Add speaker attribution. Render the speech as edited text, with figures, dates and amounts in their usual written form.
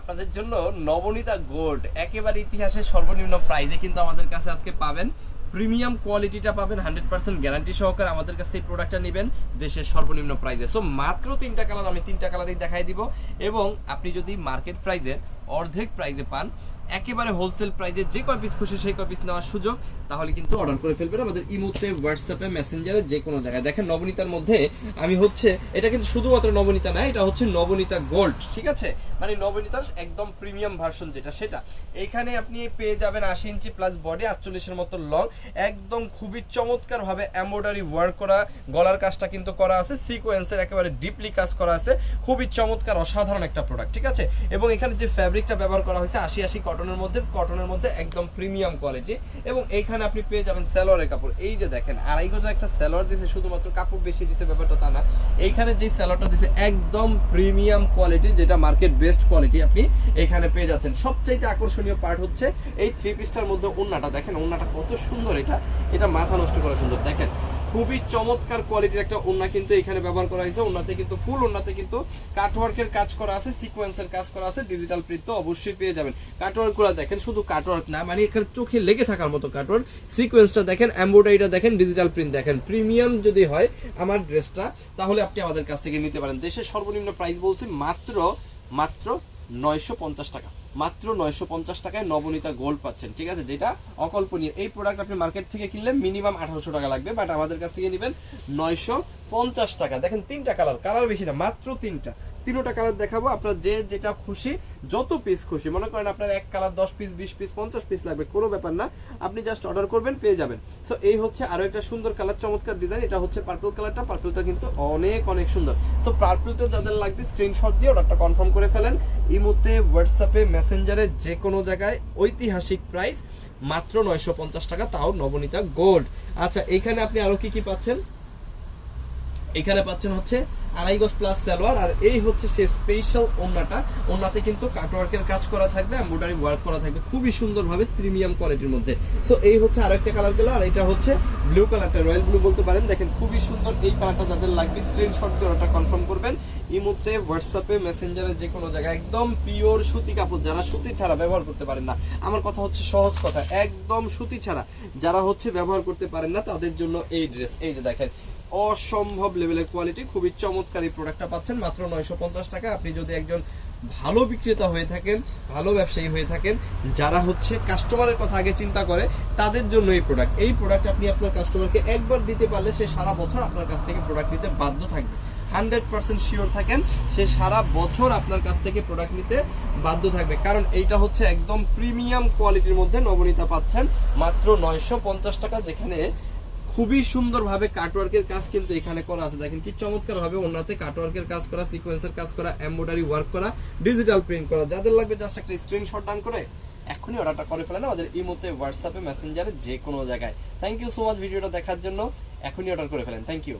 Speaker 1: আপনাদের জন্য নবনীতা গোল্ড একেবারে ইতিহাসের সর্বনিম্ন প্রাইসে কিন্তু আমাদের কাছে আজকে পাবেন। প্রিমিয়াম কোয়ালিটিটা পাবেন 100% গ্যারান্টি সহকারে আমাদের কাছে এই প্রোডাক্টটা নেবেন দেশের সর্বনিম্ন প্রাইসে। সো মাত্র 3টা কালার, আমি 3টা কালারই দেখাই দিব। এবং আপনি যদি মার্কেট প্রাইসের অর্ধেক প্রাইসে পান, একেবারে হোলসেল প্রাইসে যে কয় পিস খুশি সেই কয় পিস নেওয়ার সুযোগ, তাহলে কিন্তু অর্ডার করে ফেলবেন আমাদের ইমোতে, হোয়াটসঅ্যাপে, মেসেঞ্জারে, যে কোনো জায়গায়। দেখেন নবনীতার মধ্যে আমি হচ্ছে, এটা কিন্তু শুধুমাত্র নবনীতা না, এটা হচ্ছে নবনীতা গোল্ড, ঠিক আছে? মানে নবনীতার একদম প্রিমিয়াম ভার্সন যেটা, সেটা এইখানে আপনি পেয়ে যাবেন 80 ইঞ্চি প্লাস বডি, 48-এর মতো লং, একদম খুবই চমৎকার ভাবে এমব্রয়ডারি ওয়ার্ক করা, গলার কাজটা কিন্তু করা আছে সিকোয়েন্সের, একেবারে ডিপলি কাজ করা আছে, খুবই চমৎকার অসাধারণ একটা প্রোডাক্ট, ঠিক আছে? এবং এখানে যে ফ্যাব্রিকটা ব্যবহার করা হয়েছে 80 কটনের মধ্যে একদম প্রিমিয়াম কোয়ালিটি। এবং এইখানে আপনি পেয়ে যাবেন সালোয়ারের কাপড়, এই যে দেখেন 2.5 গজ একটা সালোয়ার দিয়েছে, শুধুমাত্র কাপড় বেশি দিয়েছে ব্যাপারটা তা না, এইখানে যে সালোয়ারটা দিয়েছে একদম প্রিমিয়াম কোয়ালিটি, যেটা মার্কেট বেস্ট কোয়ালিটি আপনি এখানে পেয়ে যাচ্ছেন। সবচাইতে আকর্ষণীয় পার্ট হচ্ছে এই 3 পিসটার মধ্যে ওন্নাটা, দেখেন ওন্নাটা কত সুন্দর, এটা মাথা নষ্ট করা সুন্দর। দেখেন খুবই চমৎকার কোয়ালিটির একটা ওন্না কিন্তু এখানে ব্যবহার করা হয়েছে। ওন্নাতে কিন্তু ফুল ওন্নাতে কিন্তু কাটওয়ার্কের কাজ করা আছে, সিকোয়েন্সের কাজ করা আছে, ডিজিটাল প্রিন্ট তো অবশ্যই পেয়ে যাবেন। কাটওয়ার্কগুলো দেখেন, শুধু কাটওয়ার্ক না, মানে এখানে চোখে লেগে থাকার মতো কাটওয়ার্ক, সিকোয়েন্সটা দেখেন, এমব্রয়ডারিটা দেখেন, ডিজিটাল প্রিন্ট দেখেন। প্রিমিয়াম যদি হয় আমার ড্রেসটা, তাহলে আপনি আমাদের কাছ থেকে নিতে পারেন। দেশের সর্বনিম্ন প্রাইস বলছি মাত্র 950 টাকা, মাত্র 950 টাকায় নবনীতা গোল্ড পাচ্ছেন, ঠিক আছে? যেটা অকল্পনীয়। এই প্রোডাক্ট আপনি মার্কেট থেকে কিনলে মিনিমাম 1800 টাকা লাগবে, বাট আমাদের কাছ থেকে নেবেন 950 টাকা। দেখেন 3টা কালার বেশি না, মাত্র 3টা কালার দেখাবো। আপনার যে যেটা খুশি, যত পিস খুশি, মনে করেন আপনার এক কালার 10 পিস, 20 পিস, 50 পিস লাগবে, কোনো ব্যাপার না, আপনি জাস্ট অর্ডার করবেন, পেয়ে যাবেন। সো এই হচ্ছে আরো একটা সুন্দর কালার, চমৎকার ডিজাইন, এটা হচ্ছে পার্পল কালারটা। পার্পলটা কিন্তু অনেক সুন্দর। সো পার্পলটা যাদের লাগবে স্ক্রিনশট দিয়ে অর্ডারটা কনফার্ম করে ফেলেন ইমোতে, হোয়াটসঅ্যাপে, মেসেঞ্জারে, যে কোনো জায়গায়। ঐতিহাসিক প্রাইস মাত্র 950 টাকা, তাও নবনীতা গোল্ড। আচ্ছা, এখানে আপনি আরো কি পাচ্ছেন? এখানে পাচ্ছেন হচ্ছে 2.5 গজ প্লাস সালোয়ার, আর এই হচ্ছে সেই স্পেশাল ওন্নাটা। ওন্নাতে কিন্তু কাটওয়ার্কের কাজ করা থাকবে, এমব্রয়ডারি ওয়ার্ক করা থাকবে, খুবই সুন্দরভাবে প্রিমিয়াম কোয়ালিটির মধ্যে। সো এই হচ্ছে আরেকটা কালার গেল, আর এটা হচ্ছে ব্লু কালারটা, রয়্যাল ব্লু বলতে পারেন। দেখেন খুবই সুন্দর এই কালারটা, যাদের লাগবে স্ক্রিনশট দিয়ে ওটা কনফার্ম করবেন ইমোতে, হোয়াটসঅ্যাপে, মেসেঞ্জারে, যে কোনো জায়গায়। একদম পিওর সুতি কাপড়, যারা সুতি ছাড়া ব্যবহার করতে পারেন না, আমার কথা হচ্ছে সহজ কথা, একদম সুতি ছাড়া যারা হচ্ছে ব্যবহার করতে পারেন না, তাদের জন্য এই ড্রেস। এই যে দেখেন অসম্ভব লেভেলের কোয়ালিটি, খুবই চমৎকার এই প্রোডাক্টটা পাচ্ছেন মাত্র 950 টাকা। আপনি যদি একজন ভালো বিক্রেতা হয়ে থাকেন, ভালো ব্যবসায়ী হয়ে থাকেন, যারা হচ্ছে কাস্টমারের কথা আগে চিন্তা করে, তাদের জন্য এই প্রোডাক্ট আপনি আপনার কাস্টমারকে একবার দিতে পারলে সে সারা বছর আপনার কাছ থেকে প্রোডাক্ট নিতে বাধ্য থাকবে। 100% শিওর থাকেন, সে সারা বছর আপনার কাছ থেকে প্রোডাক্ট নিতে বাধ্য থাকবে, কারণ এইটা হচ্ছে একদম প্রিমিয়াম কোয়ালিটির মধ্যে নবনীতা পাচ্ছেন মাত্র 950 টাকা, যেখানে খুবই সুন্দরভাবে কাটওয়ার্কের কাজ কিন্তু এখানে করা আছে। দেখেন কি চমৎকার ভাবে ওনাতে কাটওয়ার্কের কাজ করা, সিকোয়েন্সের কাজ করা, এমব্রয়ডারি ওয়ার্ক করা, ডিজিটাল প্রিন্ট করা। যাদের লাগবে জাস্ট একটা স্ক্রিনশট ডান করে এখনই অর্ডারটা করে ফেলেন আমাদের ইমোতে, হোয়াটসঅ্যাপে, মেসেঞ্জারে, যে কোনো জায়গায়। থ্যাংক ইউ সো মাচ ভিডিওটা দেখার জন্য। এখনই অর্ডার করে ফেলেন। Thank you.